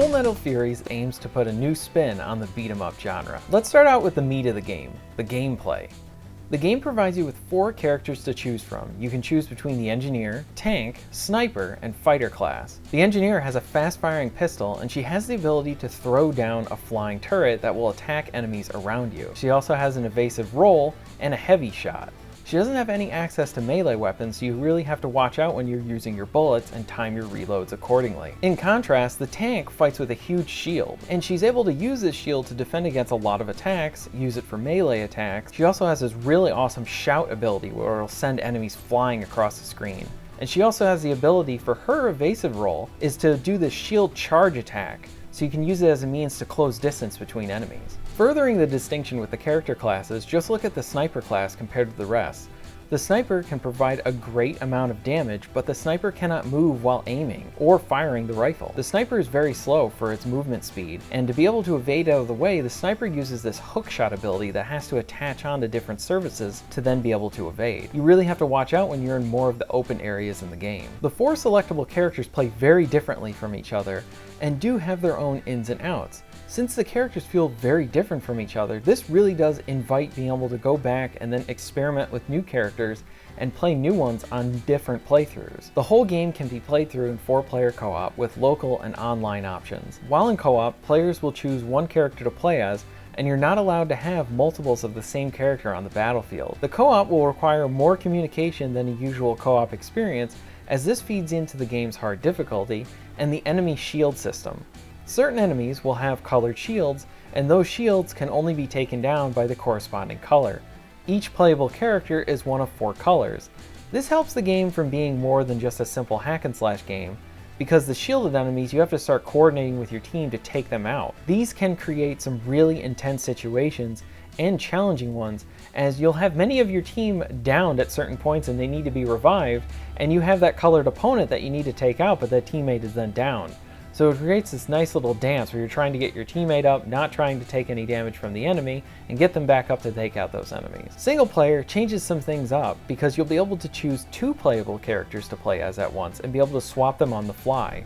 Full Metal Furies aims to put a new spin on the beat-em-up genre. Let's start out with the meat of the game, the gameplay. The game provides you with 4 characters to choose from. You can choose between the engineer, tank, sniper, and fighter class. The engineer has a fast-firing pistol, and she has the ability to throw down a flying turret that will attack enemies around you. She also has an evasive roll and a heavy shot. She doesn't have any access to melee weapons, so you really have to watch out when you're using your bullets and time your reloads accordingly. In contrast, the tank fights with a huge shield, and she's able to use this shield to defend against a lot of attacks, use it for melee attacks. She also has this really awesome shout ability where it'll send enemies flying across the screen. And she also has the ability for her evasive roll is to do the shield charge attack, so you can use it as a means to close distance between enemies. Furthering the distinction with the character classes, just look at the sniper class compared to the rest. The sniper can provide a great amount of damage, but the sniper cannot move while aiming or firing the rifle. The sniper is very slow for its movement speed, and to be able to evade out of the way, the sniper uses this hookshot ability that has to attach onto different surfaces to then be able to evade. You really have to watch out when you're in more of the open areas in the game. The 4 selectable characters play very differently from each other and do have their own ins and outs. Since the characters feel very different from each other, this really does invite being able to go back and then experiment with new characters and play new ones on different playthroughs. The whole game can be played through in 4-player co-op with local and online options. While in co-op, players will choose one character to play as, and you're not allowed to have multiples of the same character on the battlefield. The co-op will require more communication than a usual co-op experience, as this feeds into the game's hard difficulty and the enemy shield system. Certain enemies will have colored shields, and those shields can only be taken down by the corresponding color. Each playable character is one of 4 colors. This helps the game from being more than just a simple hack and slash game, because the shielded enemies you have to start coordinating with your team to take them out. These can create some really intense situations and challenging ones, as you'll have many of your team downed at certain points and they need to be revived, and you have that colored opponent that you need to take out, but that teammate is then down. So it creates this nice little dance where you're trying to get your teammate up, not trying to take any damage from the enemy, and get them back up to take out those enemies. Single player changes some things up because you'll be able to choose 2 playable characters to play as at once and be able to swap them on the fly.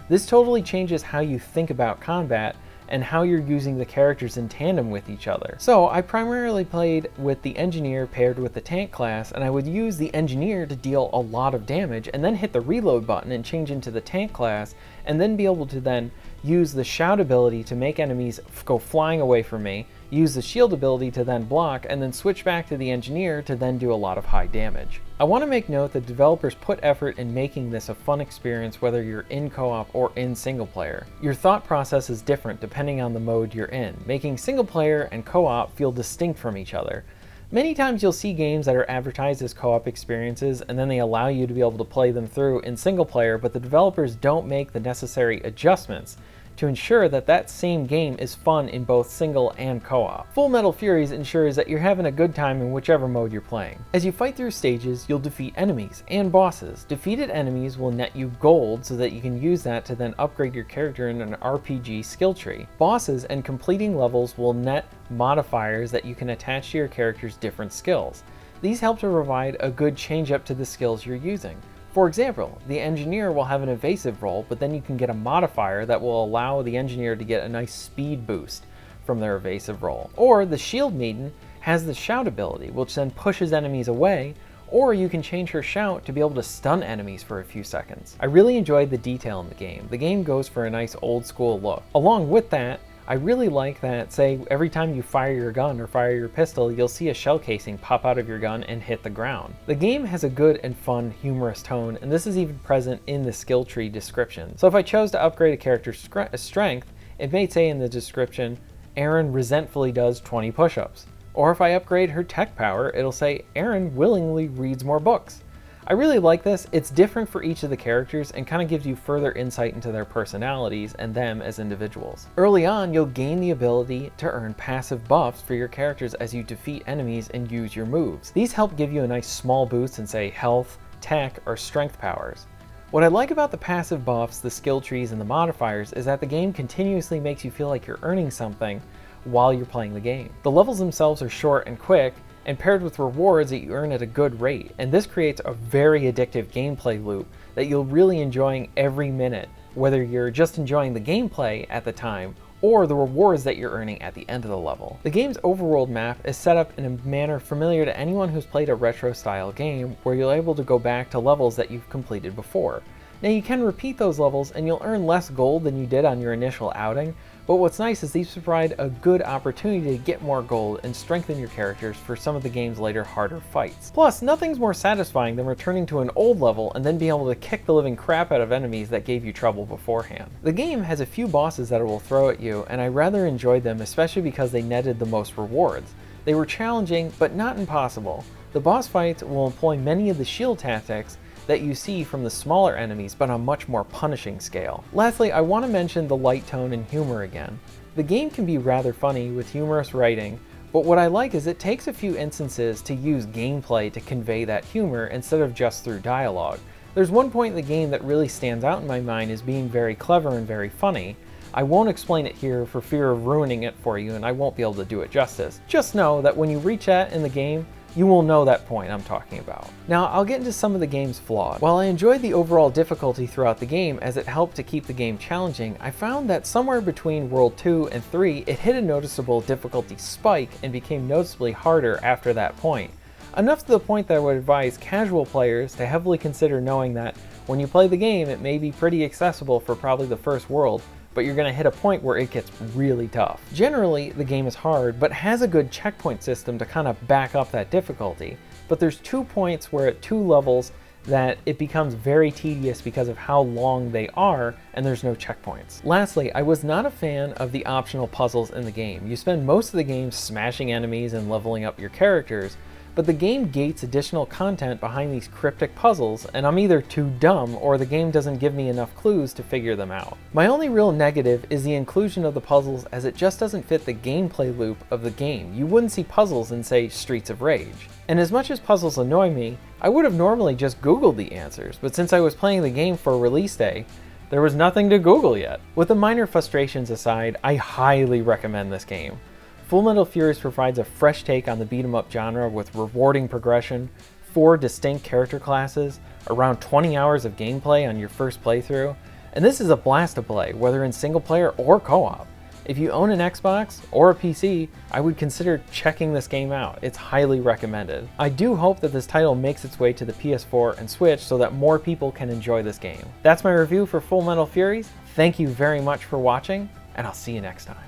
This totally changes how you think about combat and how you're using the characters in tandem with each other. So I primarily played with the engineer paired with the tank class, and I would use the engineer to deal a lot of damage and then hit the reload button and change into the tank class, and then be able to then use the shout ability to make enemies go flying away from me, use the shield ability to then block, and then switch back to the engineer to then do a lot of high damage. I want to make note that developers put effort in making this a fun experience whether you're in co-op or in single player. Your thought process is different depending on the mode you're in, making single player and co-op feel distinct from each other. Many times you'll see games that are advertised as co-op experiences and then they allow you to be able to play them through in single player, but the developers don't make the necessary adjustments to ensure that that same game is fun in both single and co-op. Full Metal Furies ensures that you're having a good time in whichever mode you're playing. As you fight through stages, you'll defeat enemies and bosses. Defeated enemies will net you gold so that you can use that to then upgrade your character in an RPG skill tree. Bosses and completing levels will net modifiers that you can attach to your character's different skills. These help to provide a good change up to the skills you're using. For example, the engineer will have an evasive roll, but then you can get a modifier that will allow the engineer to get a nice speed boost from their evasive roll. Or the shield maiden has the shout ability, which then pushes enemies away, or you can change her shout to be able to stun enemies for a few seconds. I really enjoyed the detail in the game. The game goes for a nice old school look. Along with that, I really like that, say, every time you fire your gun or fire your pistol, you'll see a shell casing pop out of your gun and hit the ground. The game has a good and fun, humorous tone, and this is even present in the skill tree description. So if I chose to upgrade a character's strength, it may say in the description, Aaron resentfully does 20 push-ups. Or if I upgrade her tech power, it'll say, Aaron willingly reads more books. I really like this. It's different for each of the characters and kind of gives you further insight into their personalities and them as individuals. Early on, you'll gain the ability to earn passive buffs for your characters as you defeat enemies and use your moves. These help give you a nice small boost in, say, health, tech, or strength powers. What I like about the passive buffs, the skill trees, and the modifiers is that the game continuously makes you feel like you're earning something while you're playing the game. The levels themselves are short and quick, and paired with rewards that you earn at a good rate, and this creates a very addictive gameplay loop that you'll really enjoy every minute whether you're just enjoying the gameplay at the time or the rewards that you're earning at the end of the level. The game's overworld map is set up in a manner familiar to anyone who's played a retro style game, where you're able to go back to levels that you've completed before. Now you can repeat those levels and you'll earn less gold than you did on your initial outing, but what's nice is these provide a good opportunity to get more gold and strengthen your characters for some of the game's later harder fights. Plus, nothing's more satisfying than returning to an old level and then being able to kick the living crap out of enemies that gave you trouble beforehand. The game has a few bosses that it will throw at you, and I rather enjoyed them, especially because they netted the most rewards. They were challenging, but not impossible. The boss fights will employ many of the shield tactics that you see from the smaller enemies, but on a much more punishing scale. Lastly, I want to mention the light tone and humor again. The game can be rather funny with humorous writing, but what I like is it takes a few instances to use gameplay to convey that humor instead of just through dialogue. There's one point in the game that really stands out in my mind as being very clever and very funny. I won't explain it here for fear of ruining it for you, and I won't be able to do it justice. Just know that when you reach that in the game, you will know that point I'm talking about. Now, I'll get into some of the game's flaws. While I enjoyed the overall difficulty throughout the game as it helped to keep the game challenging, I found that somewhere between World 2 and 3, it hit a noticeable difficulty spike and became noticeably harder after that point. Enough to the point that I would advise casual players to heavily consider knowing that when you play the game, it may be pretty accessible for probably the first world, but you're going to hit a point where it gets really tough. Generally, the game is hard, but has a good checkpoint system to kind of back up that difficulty. But there's 2 points where at 2 levels that it becomes very tedious because of how long they are, and there's no checkpoints. Lastly, I was not a fan of the optional puzzles in the game. You spend most of the game smashing enemies and leveling up your characters, but the game gates additional content behind these cryptic puzzles, and I'm either too dumb or the game doesn't give me enough clues to figure them out. My only real negative is the inclusion of the puzzles, as it just doesn't fit the gameplay loop of the game. You wouldn't see puzzles in, say, Streets of Rage. And as much as puzzles annoy me, I would have normally just Googled the answers, but since I was playing the game for release day, there was nothing to Google yet. With the minor frustrations aside, I highly recommend this game. Full Metal Furies provides a fresh take on the beat-em-up genre with rewarding progression, 4 distinct character classes, around 20 hours of gameplay on your first playthrough, and this is a blast to play, whether in single player or co-op. If you own an Xbox or a PC, I would consider checking this game out. It's highly recommended. I do hope that this title makes its way to the PS4 and Switch so that more people can enjoy this game. That's my review for Full Metal Furies. Thank you very much for watching, and I'll see you next time.